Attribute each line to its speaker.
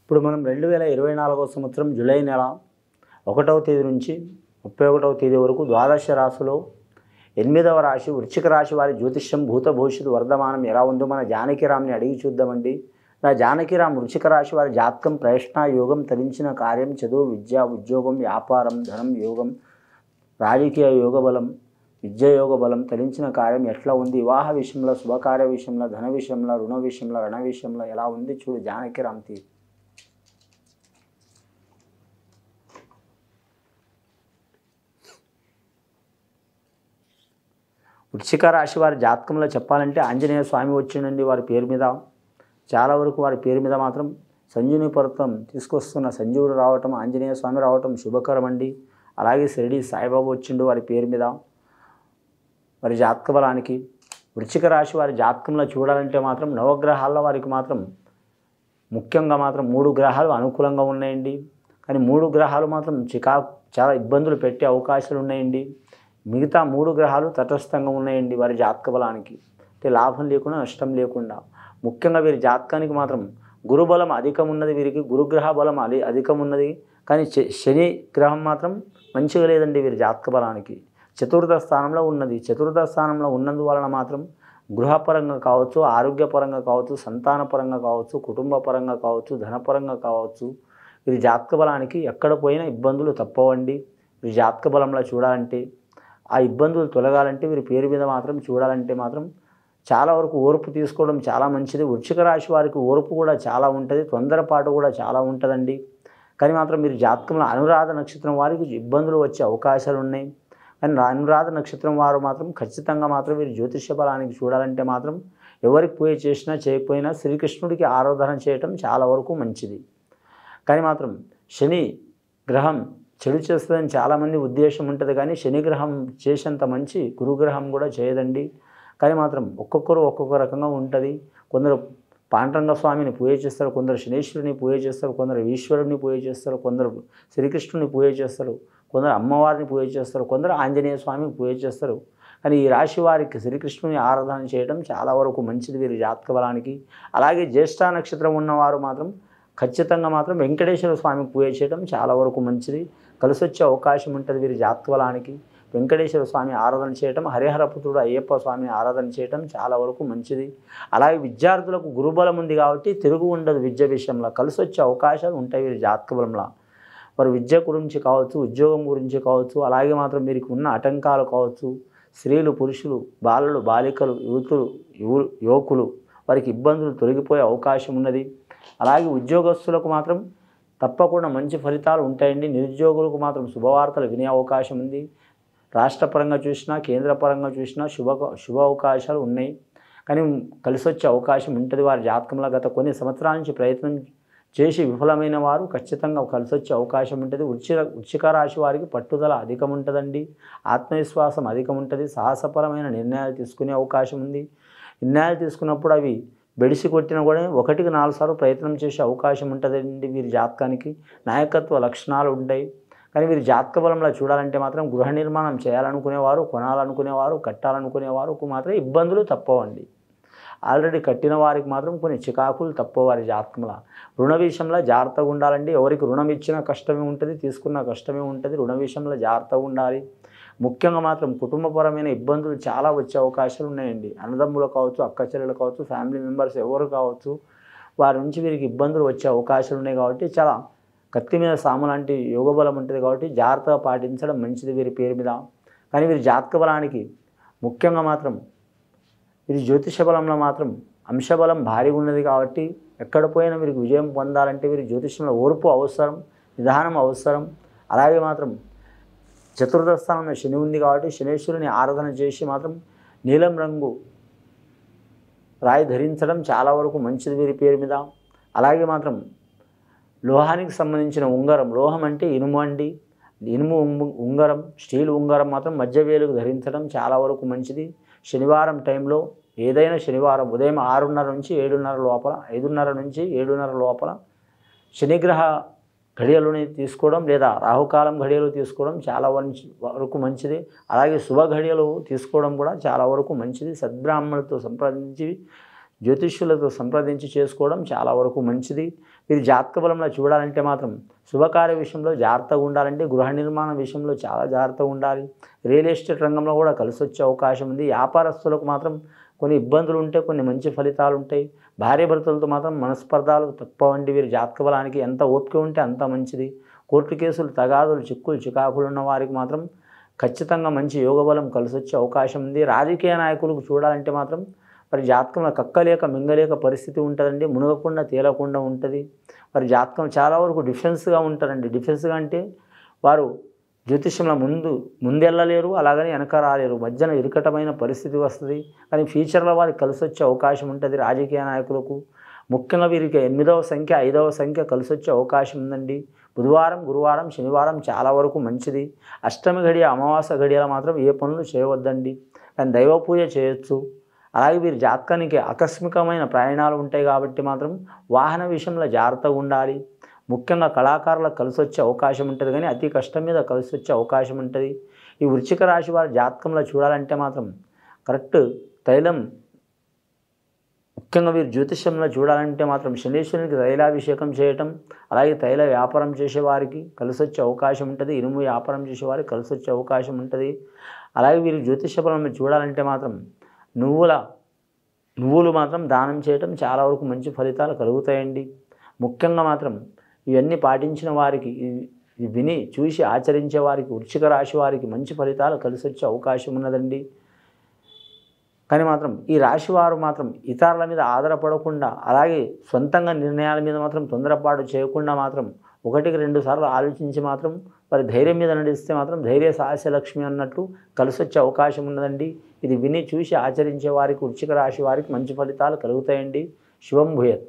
Speaker 1: ఇప్పుడు మనం 2024వ సంవత్సరం జూలై నెల 1వ తేదీ నుంచి 31వ తేదీ వరకు ద్వాదశ రాశిలో 8వ రాశి వృశ్చిక రాశి వారి జ్యోతిష్యం భూత భవిష్యత్తు వర్ధమానం ఎలా ఉందో మన జానకిరామ్ని అడిగి చూద్దామండి. నా జానకిరామ్ వృశ్చిక రాశి వారి జాతకం ప్రయత్న యోగం తరించిన కార్యం చదువు విద్య ఉద్యోగం వ్యాపారం ధనం యోగం రాజకీయ యోగ బలం విద్య యోగ బలం తరించిన కార్యం ఎట్లా ఉంది, వివాహ విషయంలో శుభకార్య విషయంలో ధన విషయంలో రుణ విషయంలో రణ విషయంలో ఎలా ఉంది చూడు జానకిరామ్ తీ. వృశ్చిక రాశి వారి జాతకంలో చెప్పాలంటే ఆంజనేయ స్వామి వచ్చిండండి వారి పేరు మీద. చాలా వరకు వారి పేరు మీద మాత్రం సంజీవుని పర్వతం తీసుకొస్తున్న సంజీవుడు రావటం ఆంజనేయ స్వామి రావటం శుభకరం అండి. అలాగే షిరిడి సాయిబాబా వచ్చిండు వారి పేరు మీద వారి జాతక బలానికి. వృశ్చిక రాశి వారి జాతకంలో చూడాలంటే మాత్రం నవగ్రహాల్లో వారికి మాత్రం ముఖ్యంగా మాత్రం 3 గ్రహాలు అనుకూలంగా ఉన్నాయండి. కానీ 3 గ్రహాలు మాత్రం చాలా ఇబ్బందులు పెట్టే అవకాశాలు ఉన్నాయండి. మిగతా 3 గ్రహాలు తటస్థంగా ఉన్నాయండి వారి జాతక బలానికి. అంటే లాభం లేకుండా నష్టం లేకుండా. ముఖ్యంగా వీరి జాతకానికి మాత్రం గురుబలం అధికం ఉన్నది, వీరికి గురుగ్రహ బలం అధికం ఉన్నది. కానీ శని గ్రహం మాత్రం మంచిగా లేదండి వీరి జాతక బలానికి. చతుర్థ స్థానంలో ఉన్నది. చతుర్థ స్థానంలో ఉన్నందువలన మాత్రం గృహపరంగా కావచ్చు, ఆరోగ్యపరంగా కావచ్చు, సంతానపరంగా కావచ్చు, కుటుంబ పరంగా కావచ్చు, ధనపరంగా కావచ్చు, వీరి జాతక బలానికి ఎక్కడ పోయినా ఇబ్బందులు తప్పవండి. వీరి జాతక బలంలో చూడాలంటే ఆ ఇబ్బందులు తొలగాలంటే వీరి పేరు మీద మాత్రం చూడాలంటే మాత్రం చాలా వరకు ఓర్పు తీసుకోవడం చాలా మంచిది. వృశ్చిక రాశి వారికి ఓర్పు కూడా చాలా ఉంటుంది, తొందరపాటు కూడా చాలా ఉంటుందండి. కానీ మాత్రం మీరు జాతకంలో అనురాధ నక్షత్రం వారికి ఇబ్బందులు వచ్చే అవకాశాలు ఉన్నాయి. కానీ అనురాధ నక్షత్రం వారు మాత్రం ఖచ్చితంగా మాత్రం వీరి జ్యోతిష్య బలానికి చూడాలంటే మాత్రం ఎవరికి పూజ చేసినా చేయకపోయినా శ్రీకృష్ణుడికి ఆరాధన చేయటం చాలా వరకు మంచిది. కానీ మాత్రం శని గ్రహం చెడు చేస్తుందని చాలామంది ఉద్దేశం ఉంటుంది, కానీ శని గ్రహం చేసేంత మంచి గురుగ్రహం కూడా చేయదండి. కానీ మాత్రం ఒక్కొక్కరు ఒక్కొక్క రకంగా ఉంటుంది. కొందరు పాండురంగ స్వామిని పూజ చేస్తారు, కొందరు శనీశ్వరుని పూజ చేస్తారు, కొందరు ఈశ్వరుని పూజ చేస్తారు, కొందరు శ్రీకృష్ణుని పూజ చేస్తారు, కొందరు అమ్మవారిని పూజ చేస్తారు, కొందరు ఆంజనేయ స్వామిని పూజ చేస్తారు. కానీ ఈ రాశి వారికి శ్రీకృష్ణుని ఆరాధన చేయడం చాలా వరకు మంచిది వీరి జాతక బలానికి. అలాగే జ్యేష్ఠ నక్షత్రం ఉన్నవారు మాత్రం ఖచ్చితంగా మాత్రం వెంకటేశ్వర స్వామికి పూజ చేయడం చాలా వరకు మంచిది, కలిసి వచ్చే అవకాశం ఉంటుంది వీరి జాతక బలానికి. వెంకటేశ్వర స్వామి ఆరాధన చేయటం, హరిహరపుత్రుడు అయ్యప్ప స్వామిని ఆరాధన చేయటం చాలా వరకు మంచిది. అలాగే విద్యార్థులకు గురుబలం ఉంది కాబట్టి తిరుగు ఉండదు, విద్య విషయంలో కలిసి వచ్చే అవకాశాలు ఉంటాయి వీరి జాతక బలంలో. వారు విద్య గురించి కావచ్చు, ఉద్యోగం గురించి కావచ్చు, అలాగే మాత్రం వీరికి ఉన్న ఆటంకాలు కావచ్చు, స్త్రీలు పురుషులు బాలలు బాలికలు యువకులు వారికి ఇబ్బందులు తొలగిపోయే అవకాశం ఉన్నది. అలాగే ఉద్యోగస్తులకు మాత్రం తప్పకుండా మంచి ఫలితాలు ఉంటాయండి. నిరుద్యోగులకు మాత్రం శుభవార్తలు వినే అవకాశం ఉంది. రాష్ట్రపరంగా చూసినా కేంద్రపరంగా చూసినా శుభ అవకాశాలు ఉన్నాయి. కానీ కలిసి వచ్చే అవకాశం ఉంటుంది వారి జాతకంలో. గత కొన్ని సంవత్సరాల నుంచి ప్రయత్నం చేసి విఫలమైన వారు ఖచ్చితంగా కలిసి వచ్చే అవకాశం ఉంటుంది. వృశ్చిక రాశి వారికి పట్టుదల అధికం ఉంటుందండి, ఆత్మవిశ్వాసం అధికం ఉంటుంది, సాహసపరమైన నిర్ణయాలు తీసుకునే అవకాశం ఉంది. నిర్ణయాలు తీసుకున్నప్పుడు అవి బెడిసి కొట్టినా కూడా 1కి 4 సార్లు ప్రయత్నం చేసే అవకాశం ఉంటుందండి. వీరి జాతకానికి నాయకత్వ లక్షణాలు ఉంటాయి. కానీ వీరి జాతక బలంలో చూడాలంటే మాత్రం గృహ నిర్మాణం చేయాలనుకునేవారు, కొనాలనుకునేవారు, కట్టాలనుకునేవారికి మాత్రం ఇబ్బందులు తప్పవండి. ఆల్రెడీ కట్టిన వారికి మాత్రం కొన్ని చికాకులు తప్పవు వారి జాతకంలో. రుణ విషయంలో జాగ్రత్తగా ఉండాలండి. ఎవరికి రుణం ఇచ్చినా కష్టమే ఉంటుంది, తీసుకున్న కష్టమే ఉంటుంది. రుణ విషయంలో జాగ్రత్తగా ఉండాలి. ముఖ్యంగా మాత్రం కుటుంబపరమైన ఇబ్బందులు చాలా వచ్చే అవకాశాలు ఉన్నాయండి. అన్నదమ్ములు కావచ్చు, అక్క చెల్లెలు కావచ్చు, ఫ్యామిలీ మెంబర్స్ ఎవరు కావచ్చు, వారి నుంచి వీరికి ఇబ్బందులు వచ్చే అవకాశాలు ఉన్నాయి. కాబట్టి చాలా కత్తి మీద సాము లాంటి యోగ బలం ఉంటుంది కాబట్టి జాగ్రత్తగా పాటించడం మంచిది వీరి పేరు మీద. కానీ వీరి జాతక బలానికి ముఖ్యంగా మాత్రం వీరి జ్యోతిష బలంలో మాత్రం అంశబలం భారీగా ఉన్నది కాబట్టి ఎక్కడ పోయినా వీరికి విజయం పొందాలంటే వీరి జ్యోతిషంలో ఓర్పు అవసరం, నిదానం అవసరం. అలాగే మాత్రం చతుర్థ స్థానంలో శని ఉంది కాబట్టి శనేశ్వరుని ఆరాధన చేసి మాత్రం నీలం రంగు రాయి ధరించడం చాలా వరకు మంచిది వీరి పేరు మీద. అలాగే మాత్రం లోహానికి సంబంధించిన ఉంగరం, లోహం అంటే ఇనుము అండి, ఇనుము ఉంగరం, స్టీల్ ఉంగరం మాత్రం మధ్య వేలుకు ధరించడం చాలా వరకు మంచిది. శనివారం టైంలో ఏదైనా శనివారం ఉదయం 6:30 నుంచి 7:30 లోపల, 5:30 నుంచి 7:30 లోపల శనిగ్రహ ఘడియలుని తీసుకోవడం లేదా రాహుకాలం ఘడియలు తీసుకోవడం చాలా వరకు మంచిది. అలాగే శుభ ఘడియలు తీసుకోవడం కూడా చాలా వరకు మంచిది. సద్బ్రాహ్మణులతో సంప్రదించి జ్యోతిష్యులతో సంప్రదించి చేసుకోవడం చాలా వరకు మంచిది. వీరి జాతక బలంలో చూడాలంటే మాత్రం శుభకార్య విషయంలో జాగ్రత్తగా ఉండాలంటే గృహ నిర్మాణ విషయంలో చాలా జాగ్రత్తగా ఉండాలి. రియల్ ఎస్టేట్ రంగంలో కూడా కలిసి వచ్చే అవకాశం ఉంది. వ్యాపారస్తులకు మాత్రం కొన్ని ఇబ్బందులు ఉంటాయి, కొన్ని మంచి ఫలితాలు ఉంటాయి. భార్యాభర్తలతో మాత్రం మనస్పర్ధాలు తప్పవండి. వీరి జాతక బలానికి ఎంత ఓపిక ఉంటే అంత మంచిది. కోర్టు కేసులు, తగాదులు, చిక్కులు, చికాకులు ఉన్న వారికి మాత్రం ఖచ్చితంగా మంచి యోగబలం కలిసి వచ్చే అవకాశం ఉంది. రాజకీయ నాయకులకు చూడాలంటే మాత్రం వారి జాతకంలో కక్కలేక మింగలేక పరిస్థితి ఉంటుందండి. మునగకుండా తేలకుండా ఉంటుంది. వారి జాతకం చాలా వరకు డిఫెన్స్గా ఉంటారండి. డిఫెన్స్గా అంటే వారు జ్యోతిష్యంలో ముందెళ్ళలేరు, అలాగని వెనక రాలేరు. మధ్యన ఇరుకటమైన పరిస్థితి వస్తుంది. కానీ ఫ్యూచర్లో వారికి కలిసి వచ్చే అవకాశం ఉంటుంది. రాజకీయ నాయకులకు ముఖ్యంగా వీరికి 8వ సంఖ్య 5వ సంఖ్య కలిసి వచ్చే అవకాశం ఉందండి. బుధవారం, గురువారం, శనివారం చాలా వరకు మంచిది. అష్టమి గడియ, అమావాస్య గడియలో మాత్రం ఏ పనులు చేయవద్దండి. కానీ దైవ పూజ చేయొచ్చు. అలాగే వీరి జాతకానికి ఆకస్మికమైన ప్రయాణాలు ఉంటాయి కాబట్టి మాత్రం వాహన విషయంలో జాగ్రత్తగా ఉండాలి. ముఖ్యంగా కళాకారులకు కలిసి వచ్చే అవకాశం ఉంటుంది, కానీ అతి కష్టం మీద కలిసి వచ్చే అవకాశం ఉంటుంది. ఈ వృశ్చిక రాశి వారి జాతకంలో చూడాలంటే మాత్రం కరెక్ట్ తైలం, ముఖ్యంగా వీరు జ్యోతిష్యంలో చూడాలంటే మాత్రం శనీశ్వరునికి తైలాభిషేకం చేయటం, అలాగే తైల వ్యాపారం చేసేవారికి కలిసి వచ్చే అవకాశం ఉంటుంది. ఇనుము వ్యాపారం చేసేవారికి కలిసి వచ్చే అవకాశం ఉంటుంది. అలాగే వీరు జ్యోతిష బలంలో చూడాలంటే మాత్రం నువ్వులు మాత్రం దానం చేయటం చాలా వరకు మంచి ఫలితాలు కలుగుతాయండి. ముఖ్యంగా మాత్రం ఇవన్నీ పాటించిన వారికి, విని చూసి ఆచరించే వారికి, వృశ్చిక రాశి వారికి మంచి ఫలితాలు కలిసి వచ్చే అవకాశం ఉన్నదండి. కానీ మాత్రం ఈ రాశి వారు మాత్రం ఇతరుల మీద ఆధారపడకుండా, అలాగే సొంతంగా నిర్ణయాల మీద మాత్రం తొందరపాటు చేయకుండా మాత్రం 1-2 సార్లు ఆలోచించి మాత్రం వారి ధైర్యం మీద నడిస్తే మాత్రం ధైర్య సాహస్య లక్ష్మి అన్నట్లు కలిసి వచ్చే అవకాశం ఉన్నదండి. ఇది విని చూసి ఆచరించే వారికి, వృశ్చిక రాశి వారికి మంచి ఫలితాలు కలుగుతాయండి. శుభం భూయత్.